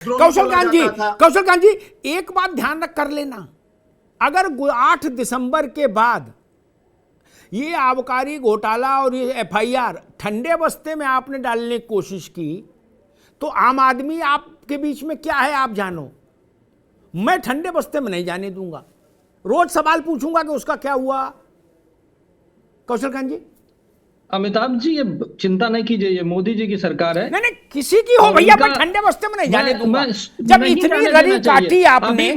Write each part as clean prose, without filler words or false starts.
कौशल कांत जी, एक बात ध्यान रख कर लेना, अगर 8 दिसंबर के बाद ये आबकारी घोटाला और ये एफआईआर ठंडे बस्ते में आपने डालने की कोशिश की तो आम आदमी आपके बीच में क्या है आप जानो, मैं ठंडे बस्ते में नहीं जाने दूंगा, रोज सवाल पूछूंगा कि उसका क्या हुआ। कौशल कांत जी, अमिताभ जी ये चिंता नहीं कीजिए, ये मोदी जी की सरकार है। नहीं किसी की हो भैया, मैं ठंडे बस्ते में नहीं जाने दूंगा। जब इतनी ररी काटी आपने,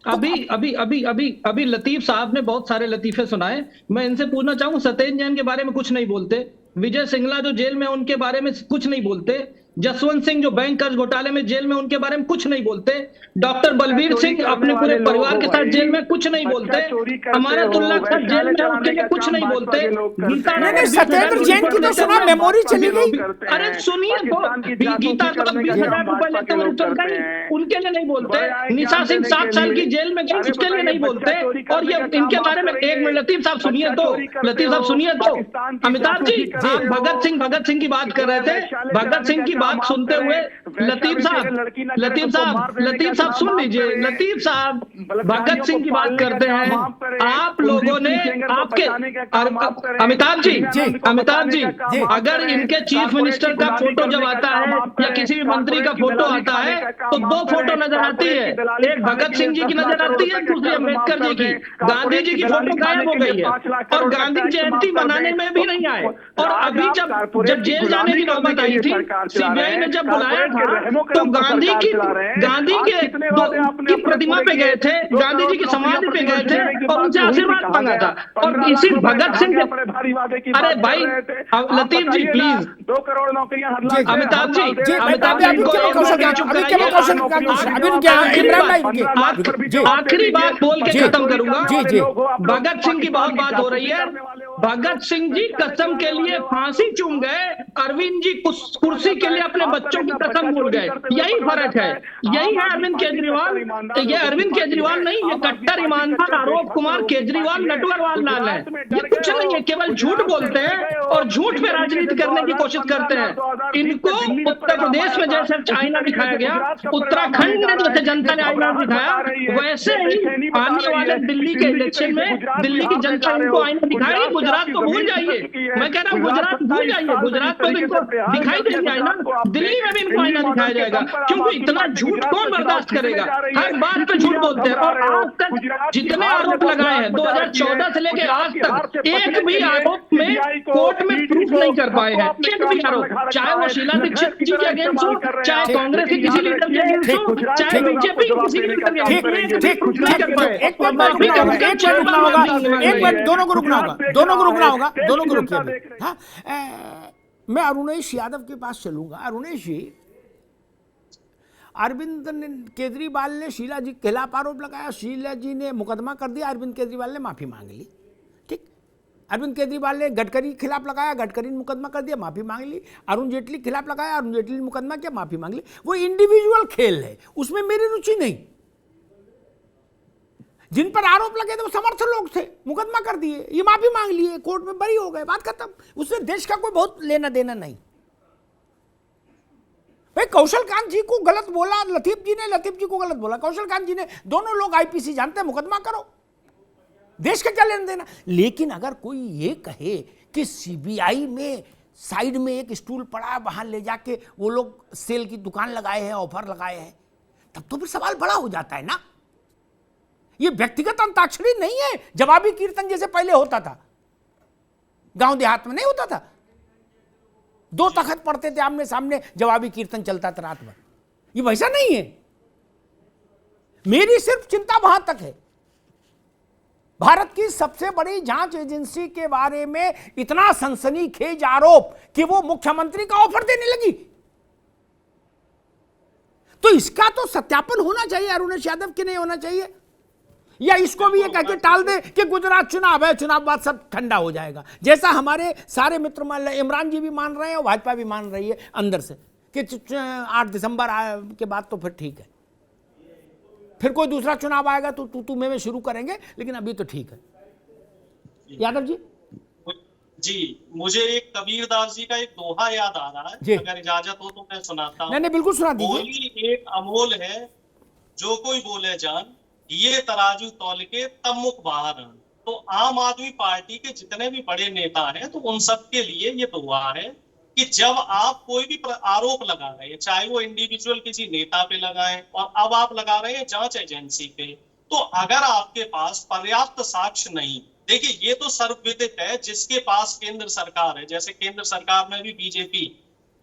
अभी अभी अभी अभी अभी लतीफ साहब ने बहुत सारे लतीफे सुनाए, मैं इनसे पूछना चाहूँ, सत्येंद्र जैन के बारे में कुछ नहीं बोलते, विजय सिंगला जो जेल में उनके बारे में कुछ नहीं बोलते, जसवंत सिंह जो बैंक कर्ज घोटाले में जेल में उनके बारे में कुछ नहीं बोलते, डॉक्टर बलबीर सिंह अपने पूरे परिवार के साथ जेल में कुछ नहीं बोलते, हमारा तुल्ला साहब जेल में उसके लिए कुछ नहीं बोलते, गीता सत्येंद्र जैन की तो सुना मेमोरी चली गई। अरे सुनिए, गीता 20,000 रुपए लेते हुए चल गई, उनके लिए नहीं बोलते, निशा सिंह 7 साल की जेल में गई, उसके लिए नहीं बोलते, और ये इनके बारे में एक मिनट लतीफ साहब सुनिए तो, लतीफ साहब सुनिए तो, अमिताभ जी आप भगत सिंह की बात कर रहे थे, भगत सिंह की बात सुनते हुए लतीफ साहब सुन लीजिए, लतीफ साहब भगत सिंह की बात करते हैं, आप लोगों ने आपके अमिताभ जी अगर इनके चीफ मिनिस्टर का फोटो जब आता है या किसी भी मंत्री का फोटो आता है तो 2 फोटो नजर आती है, एक भगत सिंह जी की नजर आती है, दूसरी अम्बेडकर जी की, गांधी जी की फोटो गायब हो गई है और गांधी जयंती मनाने में भी नहीं आए, और अभी जब जेल जाने की नौबत आई थी, सीबीआई ने जब बुलाया था तो गांधी की प्रतिमा पे गए थे, गांधी जी की समाधि पे गए थे और उनसे आशीर्वाद मांगा था, और इसी भगत सिंह के, अरे भाई लतीफ जी प्लीज, 2 करोड़ नौकरियां, अमिताभ जी आखिरी बात बोल के खत्म करूंगा। भगत सिंह की बहुत बात हो रही है, भगत सिंह जी कसम के लिए फांसी चूम गए, अरविंद जी कुर्सी के लिए अपने बच्चों की कसम भूल गए, यही फर्क है, यही है अरविंद केजरीवाल, ये अरविंद केजरीवाल नहीं, ये कट्टर ईमानदार आरोप कुमार केजरीवाल नटवरवाल लाल है, ये कुछ नहीं है, केवल झूठ बोलते हैं और झूठ पे राजनीति करने की कोशिश करते हैं। इनको उत्तर प्रदेश में जैसे आईना दिखाया गया, उत्तराखंड में जैसे जनता ने आईना दिखाया, वैसे ही आने वाले दिल्ली के इलेक्शन में दिल्ली की जनता इनको आईना दिखाएगी। गुजरात तो भूल जाइए, मैं कह रहा हूँ गुजरात भूल जाइए, गुजरात में इनको दिखाई देंगे आईना, दिल्ली में भी इनको आईना दिखाया जाएगा, क्योंकि इतना झूठ कौन बर्दाश्त करेगा, हर बात पे झूठ बोलते हैं, और आज तक जितने आरोप लगाए हैं 2014 से लेकर आज तक एक भी आरोप में कोर्ट में प्रूफ नहीं कर पाए हैं, एक भी आरोप, चाहे वो शीला दीक्षित जी के अगेंस्ट हो, चाहे कांग्रेस के किसी लीडर के अगेंस्ट हो, चाहे बीजेपी के किसी लीडर के अगेंस्ट, नहीं कर पाए। एक मिनट दोनों को रुकना होगा, दोनों को रुकिए। हाँ, मैं अरुणेश यादव के पास चलूंगा। अरुणेश जी, अरविंद केजरीवाल ने शीला जी के खिलाफ आरोप लगाया, शीला जी ने मुकदमा कर दिया, अरविंद केजरीवाल ने माफी मांग ली, ठीक। अरविंद केजरीवाल ने गडकरी के खिलाफ लगाया, गडकरी ने मुकदमा कर दिया, माफी मांग ली। अरुण जेटली के खिलाफ लगाया, अरुण जेटली ने मुकदमा किया, माफी मांग ली। वो इंडिविजुअल खेल है, उसमें मेरी रुचि नहीं। जिन पर आरोप लगे थे वो समर्थ लोग थे, मुकदमा कर दिए, ये माफी मांग लिए, कोर्ट में बरी हो गए, बात खत्म। उससे देश का कोई बहुत लेना देना नहीं। भाई कौशल कांत जी को गलत बोला लतीफ जी ने, लतीफ जी को गलत बोला कौशल कांत जी ने, दोनों लोग आईपीसी जानते हैं, मुकदमा करो, देश का क्या लेना देना। लेकिन अगर कोई ये कहे कि सीबीआई में साइड में एक स्टूल पड़ा है, वहां ले जाके वो लोग सेल की दुकान लगाए हैं, ऑफर लगाए हैं, तब तो फिर सवाल बड़ा हो जाता है ना। ये व्यक्तिगत अंताक्षरी नहीं है, जवाबी कीर्तन जैसे पहले होता था, गांव देहात में नहीं होता था, 2 तख्त पढ़ते थे आमने सामने, जवाबी कीर्तन चलता था रात भर। ये वैसा नहीं है। मेरी सिर्फ चिंता वहां तक है, भारत की सबसे बड़ी जांच एजेंसी के बारे में इतना सनसनीखेज आरोप कि वो मुख्यमंत्री का ऑफर देने लगी, तो इसका तो सत्यापन होना चाहिए। अरुणेश यादव के नहीं होना चाहिए, या इसको भी ये कह के टाल दे कि गुजरात चुनाव है, चुनाव बाद सब ठंडा हो जाएगा, जैसा हमारे सारे मित्र मान रहे, इमरान जी भी मान रहे हैं और भाजपा भी मान रही है अंदर से कि 8 दिसंबर के बाद तो फिर ठीक है, फिर कोई दूसरा चुनाव आएगा तो तू मैं शुरू करेंगे, लेकिन अभी तो ठीक है। यादव जी जी, मुझे एक कबीरदास जी का एक दोहा याद आ रहा जी। है, अगर इजाजत हो तो मैं सुनाता हूँ। नहीं बिल्कुल सुना दीजिए। बोली एक अमोल है, जो कोई बोले जान, ये तराजू तौल के तब मुख बाहर आन। तो आम आदमी पार्टी के जितने भी बड़े नेता हैं, तो उन सब के लिए ये दुआ है कि जब आप कोई भी आरोप लगा रहे हैं, चाहे वो इंडिविजुअल किसी नेता पे लगाएं, और अब आप लगा रहे हैं जांच एजेंसी पे, तो अगर आपके पास पर्याप्त साक्ष्य नहीं, देखिए ये तो सर्वविदित है, जिसके पास केंद्र सरकार है, जैसे केंद्र सरकार में भी बीजेपी,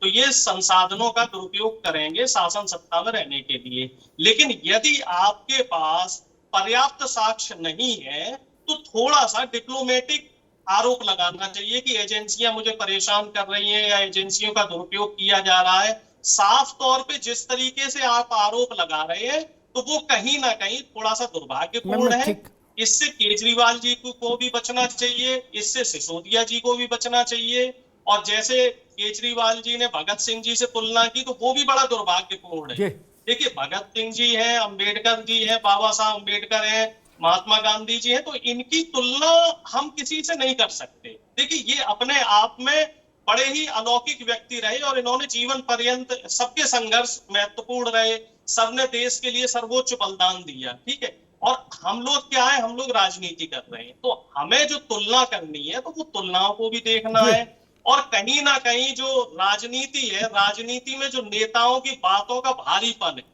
तो ये संसाधनों का दुरुपयोग करेंगे शासन सत्ता में रहने के लिए। लेकिन यदि आपके पास पर्याप्त साक्ष्य नहीं है, तो थोड़ा सा डिप्लोमेटिक आरोप लगाना चाहिए कि एजेंसियां मुझे परेशान कर रही हैं या एजेंसियों का दुरुपयोग किया जा रहा है। साफ तौर पे जिस तरीके से आप आरोप लगा रहे हैं, तो वो कहीं ना कहीं थोड़ा सा दुर्भाग्यपूर्ण है। इससे केजरीवाल जी को भी बचना चाहिए, इससे सिसोदिया जी को भी बचना चाहिए। और जैसे केजरीवाल जी ने भगत सिंह जी से तुलना की, तो वो भी बड़ा दुर्भाग्यपूर्ण है। देखिए भगत सिंह जी हैं, अंबेडकर जी हैं, बाबा साहब अंबेडकर हैं, महात्मा गांधी जी हैं, तो इनकी तुलना हम किसी से नहीं कर सकते। देखिए ये अपने आप में बड़े ही अलौकिक व्यक्ति रहे, और इन्होंने जीवन पर्यंत सबके संघर्ष महत्वपूर्ण रहे, सबने देश के लिए सर्वोच्च बलिदान दिया, ठीक है। और हम लोग क्या है, हम लोग राजनीति कर रहे हैं, तो हमें जो तुलना करनी है, तो वो तुलनाओं को भी देखना है। और कहीं ना कहीं जो राजनीति है, राजनीति में जो नेताओं की बातों का भारीपन है,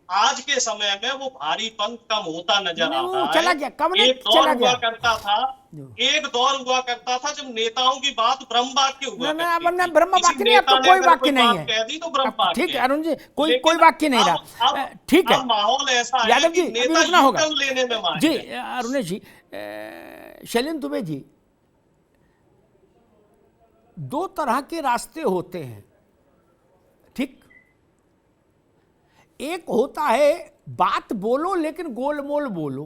आज के समय में वो भारीपन कम होता नजर आ रहा है। चला गया, कब नहीं एक दौर हुआ करता था, एक दौर हुआ करता था जब नेताओं की बात ब्रह्म वाक्य हुआ करती थी। ब्रह्म वाक्य नहीं, अब तो कोई वाक्य नहीं है, कह दी तो ब्रह्म वाक्य। ठीक है अरुण जी, कोई वाक्य नहीं रहा, ठीक है। माहौल ऐसा है यादव जी कि नेता यूटर्न लेने में माहिर जी। अरुण जी, शैलेंद्र दुबे जी, दो तरह के रास्ते होते हैं, ठीक। एक होता है बात बोलो लेकिन गोलमोल बोलो,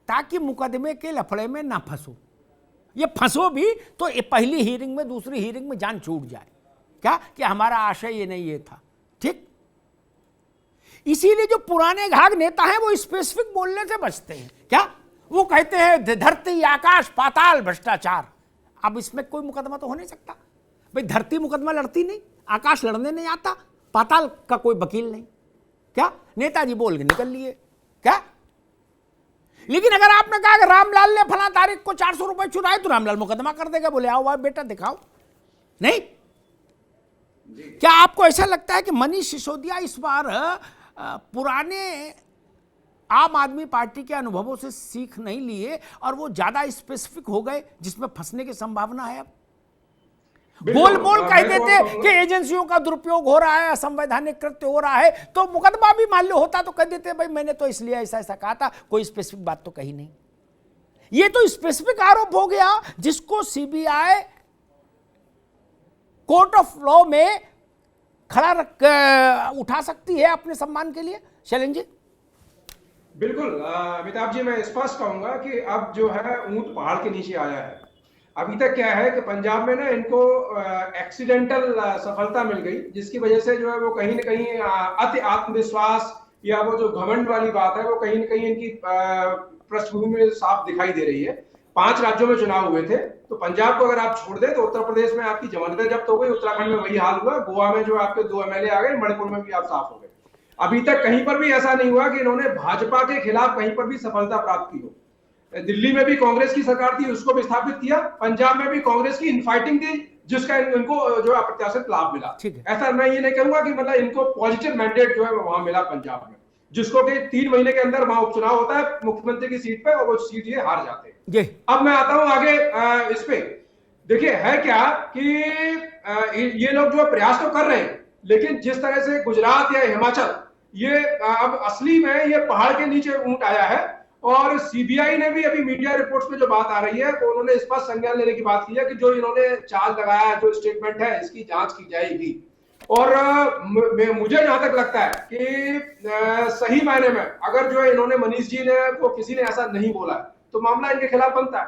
ताकि मुकदमे के लफड़े में ना फंसो। ये फंसो भी तो पहली हीरिंग में, दूसरी हीरिंग में जान छूट जाए, क्या कि हमारा आशय ये नहीं ये था, ठीक। इसीलिए जो पुराने घाघ नेता हैं वो स्पेसिफिक बोलने से बचते हैं, क्या वो कहते हैं धरती आकाश पाताल भ्रष्टाचार। अब इसमें कोई मुकदमा तो हो नहीं सकता भाई, धरती मुकदमा लड़ती नहीं, आकाश लड़ने नहीं आता, पाताल का कोई वकील नहीं, क्या नेताजी बोल के निकल लिए, क्या। लेकिन अगर आपने कहा कि रामलाल ने फला तारीख को 400 रुपए चुराए, तो रामलाल मुकदमा कर देगा, बोले आओ भाई बेटा दिखाओ, नहीं। क्या आपको ऐसा लगता है कि मनीष सिसोदिया इस बार पुराने आम आदमी पार्टी के अनुभवों से सीख नहीं लिए और वो ज्यादा स्पेसिफिक हो गए, जिसमें फंसने की संभावना है? अब बोल बोल कह देते कि एजेंसियों का दुरुपयोग हो रहा है, असंवैधानिक कृत्य हो रहा है, तो मुकदमा भी मान लो होता तो कह देते भाई मैंने तो इसलिए ऐसा ऐसा कहा था, कोई स्पेसिफिक बात तो कही नहीं। ये तो स्पेसिफिक आरोप हो गया जिसको सीबीआई कोर्ट ऑफ लॉ में खड़ा उठा सकती है अपने सम्मान के लिए। शैलेंद्र जी बिल्कुल अमिताभ जी, मैं स्पष्ट कहूंगा कि अब जो है ऊंट पहाड़ के नीचे आया है। अभी तक क्या है कि पंजाब में ना इनको एक्सीडेंटल सफलता मिल गई, जिसकी वजह से जो है वो कहीं ना कहीं अति आत्मविश्वास या वो जो घमंड वाली बात है वो कहीं ना कहीं इनकी पृष्ठभूमि में साफ दिखाई दे रही है। 5 राज्यों में चुनाव हुए थे, तो पंजाब को अगर आप छोड़ दें तो उत्तर प्रदेश में आपकी जमानतें जब्त हो गई, उत्तराखंड में वही हाल हुआ, गोवा में जो आपके 2 एमएलए आ गए, मणिपुर में भी आप साफ हो गए। अभी तक कहीं पर भी ऐसा नहीं हुआ कि इन्होंने भाजपा के खिलाफ कहीं पर भी सफलता प्राप्त की हो। दिल्ली में भी कांग्रेस की सरकार थी, उसको विस्थापित किया, पंजाब में भी कांग्रेस की इनफाइटिंग थी, जिसका इनको जो अप्रत्याशित लाभ मिला। ऐसा मैं ये नहीं कहूंगा कि मतलब इनको पॉजिटिव मैंडेट जो है वहां मिला पंजाब में, जिसको कि 3 महीने के अंदर वहां उपचुनाव होता है मुख्यमंत्री की सीट पे, और वो सीट ये हार जाते हैं। अब मैं आता हूं आगे इस पे। देखिए है क्या कि ये लोग जो प्रयास तो कर रहे हैं, लेकिन जिस तरह से गुजरात या हिमाचल, ये अब असली में ये पहाड़ के नीचे ऊंट आया है। और सीबीआई ने भी अभी मीडिया रिपोर्ट्स में जो बात आ रही है, तो उन्होंने इस पर संज्ञान लेने की बात की है कि जो इन्होंने चाल लगाया, जो स्टेटमेंट है, इसकी जांच की जाएगी। और मुझे जहां तक लगता है कि सही मायने में अगर जो इन्होंने मनीष जी ने को किसी ने ऐसा नहीं बोला तो मामला इनके खिलाफ बनता है,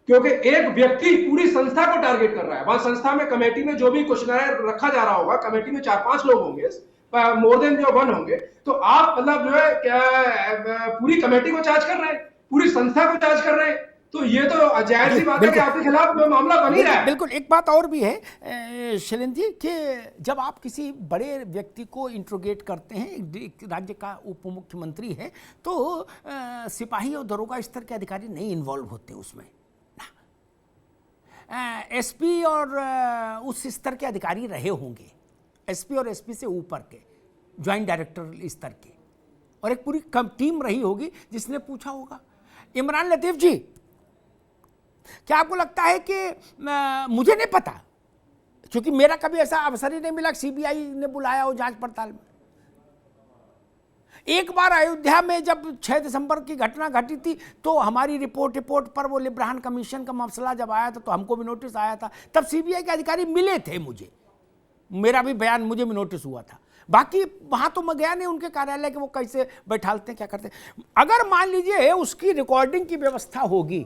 क्योंकि एक व्यक्ति पूरी संस्था को टारगेट कर रहा है। वहां संस्था में कमेटी में जो भी क्वेश्चनर रखा जा रहा होगा, कमेटी में 4-5 लोग होंगे, मोर देन जो 1 होंगे, तो आप मतलब जो है क्या पूरी कमेटी को चार्ज कर रहे हैं, पूरी संस्था को चार्ज कर रहे हैं। तो ये तो जाहिर सी बात है कि आपके खिलाफ मामला बन ही रहा है। बिल्कुल। एक बात और भी है शैलेंद्र जी कि जब आप किसी बड़े व्यक्ति को इंट्रोगेट करते हैं, एक राज्य का उप मुख्यमंत्री है, तो सिपाही और दरोगा स्तर के अधिकारी नहीं इन्वॉल्व होते उसमें। एसपी और उस स्तर के अधिकारी रहे होंगे, एसपी और एसपी से ऊपर के ज्वाइंट डायरेक्टर स्तर के, और एक पूरी टीम रही होगी जिसने पूछा होगा। इमरान लतीफ जी, क्या आपको लगता है कि मुझे नहीं पता, क्योंकि मेरा कभी ऐसा अवसर ही नहीं मिला, सीबीआई ने बुलाया हो जांच पड़ताल में। एक बार अयोध्या में जब 6 दिसंबर की घटना घटी थी, तो हमारी रिपोर्ट पर वो लिब्राहन कमीशन का मसला जब आया था, तो हमको भी नोटिस आया था। तब सीबीआई के अधिकारी मिले थे मुझे, मेरा भी बयान मुझे भी नोटिस हुआ था। बाकी वहां तो मैं गया नहीं उनके कार्यालय के, वो कैसे बैठालते हैं, क्या करते हैं। अगर मान लीजिए उसकी रिकॉर्डिंग की व्यवस्था होगी,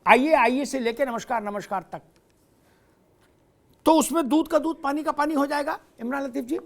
आइए से लेकर नमस्कार तक, तो उसमें दूध का दूध पानी का पानी हो जाएगा। इमरान लतीफ जी,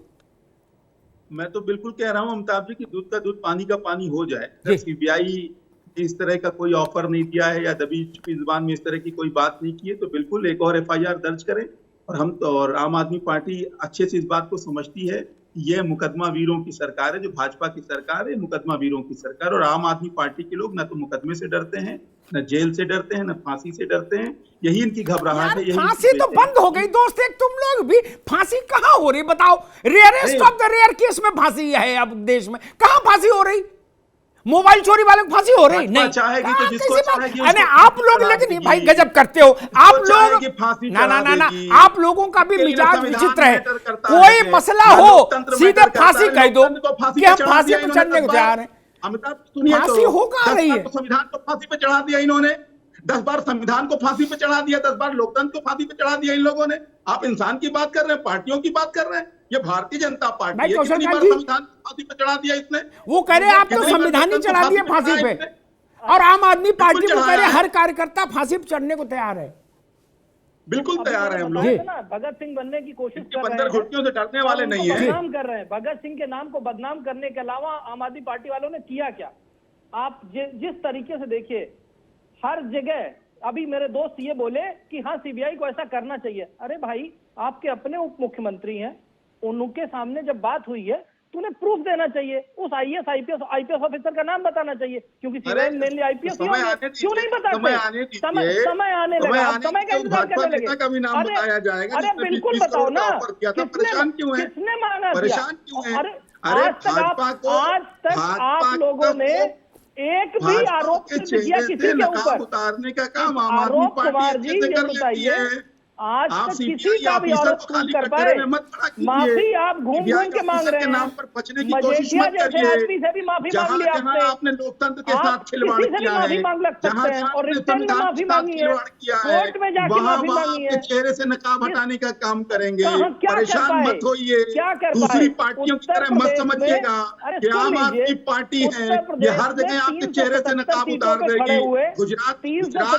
मैं तो बिल्कुल कह रहा हूं अमिताभ जी कि दूध का दूध पानी का पानी हो जाए। जब सीबीआई इस तरह का कोई ऑफर नहीं दिया है या दबी छुपी जुबान में इस तरह की कोई बात नहीं की है, तो बिल्कुल एक और एफआईआर दर्ज करें। और हम तो, और आम आदमी पार्टी अच्छे से इस बात को समझती है, यह मुकदमा वीरों की सरकार है। जो भाजपा की सरकार है, मुकदमा वीरों की सरकार। और आम आदमी पार्टी के लोग न तो मुकदमे से डरते हैं, न जेल से डरते हैं, न फांसी से डरते हैं। यही इनकी घबराहट है। फांसी तो बंद हो गई दोस्त, एक तुम लोग भी, फांसी कहां हो रही बताओ? Rarest of the rare case में फांसी है अब देश में, कहां फांसी हो रही? मोबाइल चोरी वाले को फांसी हो रही नहीं? चाहेगी तो जिसको चाहेगी अरे आप लोग, लेकिन भाई गजब करते हो आप लोग। ना, आप लोगों का भी मिजाज विचित्र है। कोई मसला हो सीधे फांसी कह दो कि हम फांसी पर चढ़ने को तैयार हैं। अमिताभ सुनिए, फांसी हो कहां रही है? संविधान को फांसी पे चढ़ा दिया इन्होंने, 10 बार संविधान को फांसी पे चढ़ा दिया, 10 बार लोकतंत्र को फांसी पे चढ़ा दिया इन लोगों ने। आप इंसान की बात कर रहे हैं, पार्टियों की बात कर रहे हैं। ये भारतीय जनता पार्टी है, कितनी बार संविधान को फांसी पे चढ़ा दिया इसने? वो कह रहे आप तो संविधान ही चढ़ा दिए फांसी पे, और आम आदमी पार्टी को कह रहे हर कार्यकर्ता फांसी पे चढ़ने को तैयार है। बिल्कुल तैयार है हम लोग। भगत सिंह बनने की कोशिश कर बंदर रहे हैं, घुटनियों से डरने वाले नहीं है। बदनाम कर रहे हैं। भगत सिंह के नाम को बदनाम करने के अलावा आम आदमी पार्टी वालों ने किया क्या? आप जिस तरीके से देखिए, हर जगह अभी मेरे दोस्त ये बोले कि हाँ सीबीआई को ऐसा करना चाहिए। अरे भाई, आपके अपने उप मुख्यमंत्री हैं, उनके सामने जब बात हुई है तो उन्हें प्रूफ देना चाहिए। उस आईएएस आईपीएस ऑफिसर का नाम बताना चाहिए, क्योंकि सीबीआई मेनली आईपीएस ही होंगे। क्यों नहीं बताते? समय आने लगा, समय का इंतजार करने लगे। अरे बिल्कुल बताओ ना, किसने मांगा? परेशान क्यों है? आज तक आप लोगों ने एक भी आरोप सिर्फ किया किसी के ऊपर उतारने का काम आम आदमी पार्टी अच्छे से कर लेती है। आज तक किसी का भी आरोप पूछ कर पाए? माफी आप घूम के मांग रहे हैं। नाम पर बचने की कोशिश मत करिए। से भी माफी मांग ली आपने। आपने लोकतंत्र के साथ खिलवाड़ किया है, माफी मांग सकते हैं, और रिटर्न में माफी मांगी है, कोर्ट में जाके माफी मांगी है। चेहरे से नकाब हटाने का काम करेंगे। परेशान मत होइए, दूसरी पार्टियों की तरह मत समझिएगा कि आम आदमी पार्टी है ये हर जगह आपके चेहरे से नकाब उतार देगी। गुजरात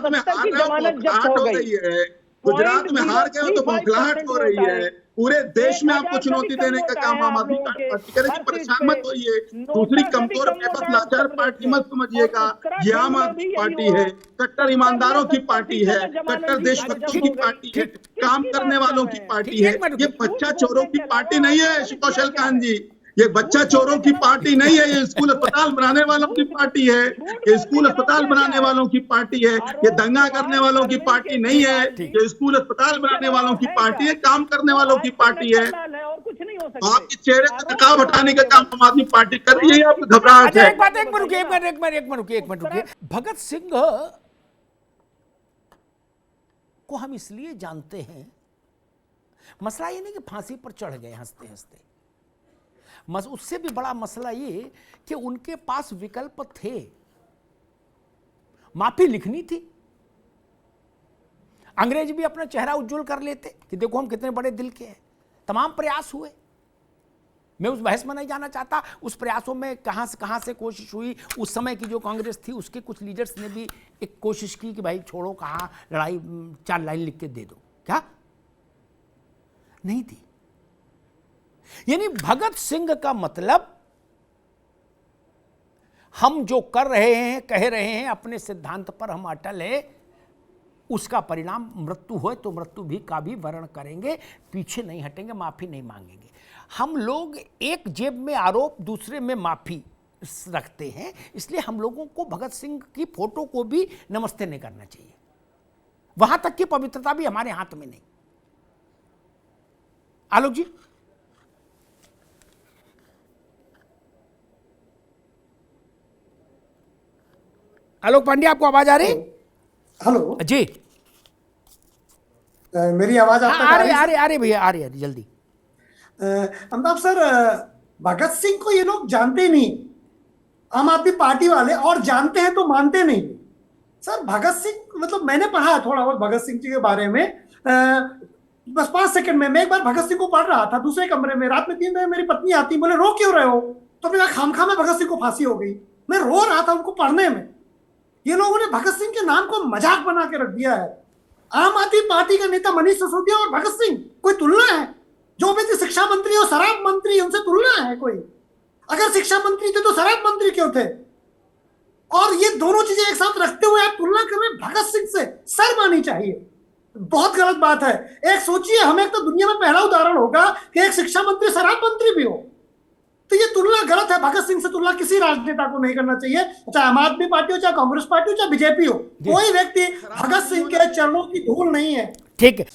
में हार हो गई है, गुजरात में हार गए तो बौखलाहट हो रही है। पूरे देश में आपको चुनौती देने का काम आम आदमी पार्टी करेगी। परेशान मत होइए, दूसरी कमजोर बेबस लाचार पार्टी मत समझिएगा। ये आम आदमी पार्टी है, कट्टर ईमानदारों की पार्टी है, कट्टर देशभक्तों की पार्टी है, काम करने वालों की पार्टी है। ये बच्चा चोरों की पार्टी नहीं है कौशल कांत जी, ये बच्चा चोरों की पार्टी नहीं है। ये स्कूल अस्पताल बनाने वालों की पार्टी है, ये स्कूल अस्पताल बनाने वालों की पार्टी है। ये दंगा करने वालों की पार्टी नहीं है, ये स्कूल अस्पताल बनाने वालों की पार्टी है, काम करने वालों की पार्टी है। और कुछ नहीं हो सकता। आपके चेहरे से नकाब हटाने का काम आम आदमी पार्टी कर रही है। आपको घबराहट है? एक मिनट रुकिए। भगत सिंह को हम इसलिए जानते हैं, मसला ये नहीं कि फांसी पर चढ़ गए हंसते हंसते, उससे भी बड़ा मसला ये कि उनके पास विकल्प थे। माफी लिखनी थी, अंग्रेज भी अपना चेहरा उज्जवल कर लेते कि देखो हम कितने बड़े दिल के हैं। तमाम प्रयास हुए, मैं उस बहस में नहीं जाना चाहता। उस प्रयासों में कहां से कोशिश हुई। उस समय की जो कांग्रेस थी उसके कुछ लीडर्स ने भी एक कोशिश की कि भाई छोड़ो, कहां लड़ाई, 4 लाइन लिख के दे दो, क्या नहीं थी। यानी भगत सिंह का मतलब हम जो कर रहे हैं, कह रहे हैं, अपने सिद्धांत पर हम अटल है, उसका परिणाम मृत्यु हो तो मृत्यु भी का भी वर्ण करेंगे, पीछे नहीं हटेंगे, माफी नहीं मांगेंगे। हम लोग एक जेब में आरोप, दूसरे में माफी रखते हैं, इसलिए हम लोगों को भगत सिंह की फोटो को भी नमस्ते नहीं करना चाहिए। वहां तक की पवित्रता भी हमारे हाथ में नहीं। आलोक जी, आलोक पांडे, आपको आवाज आ रही? हेलो जी, मेरी आवाज आप तक आ रही भैया, आ रही जल्दी। अमिताभ सर, भगत सिंह को ये लोग जानते ही नहीं, आम आदमी पार्टी वाले, और जानते हैं तो मानते नहीं। सर भगत सिंह, मतलब मैंने पढ़ा है थोड़ा बहुत भगत सिंह जी के बारे में, बस 5 सेकंड में। मैं एक बार भगत सिंह को पढ़ रहा था दूसरे कमरे में, रात में 3 बजे मेरी पत्नी आती, बोले रो क्यों रहे हो? तो मैंने कहा खामखा में भगत सिंह को फांसी हो गई। मैं रो रहा था उनको पढ़ने में। ये लोगों ने भगत सिंह के नाम को मजाक बना के रख दिया है। आम आदमी पार्टी का नेता मनीष सिसोदिया और भगत सिंह कोई तुलना है? जो व्यक्ति शिक्षा मंत्री और शराब मंत्री, उनसे तुलना है कोई? अगर शिक्षा मंत्री थे तो शराब मंत्री क्यों थे? और ये दोनों चीजें एक साथ रखते हुए आप तुलना कर रहे हैं भगत सिंह से, शर्म आनी चाहिए। बहुत गलत बात है। एक सोचिए, हमें तो दुनिया में पहला उदाहरण होगा कि एक शिक्षा मंत्री शराब मंत्री भी हो। तो ये तुलना गलत है। भगत सिंह से तुलना किसी राजनेता को नहीं करना चाहिए, चाहे आम आदमी पार्टी हो, चाहे कांग्रेस पार्टी हो, चाहे बीजेपी हो। कोई व्यक्ति भगत सिंह के चरणों की धूल नहीं है। ठीक है।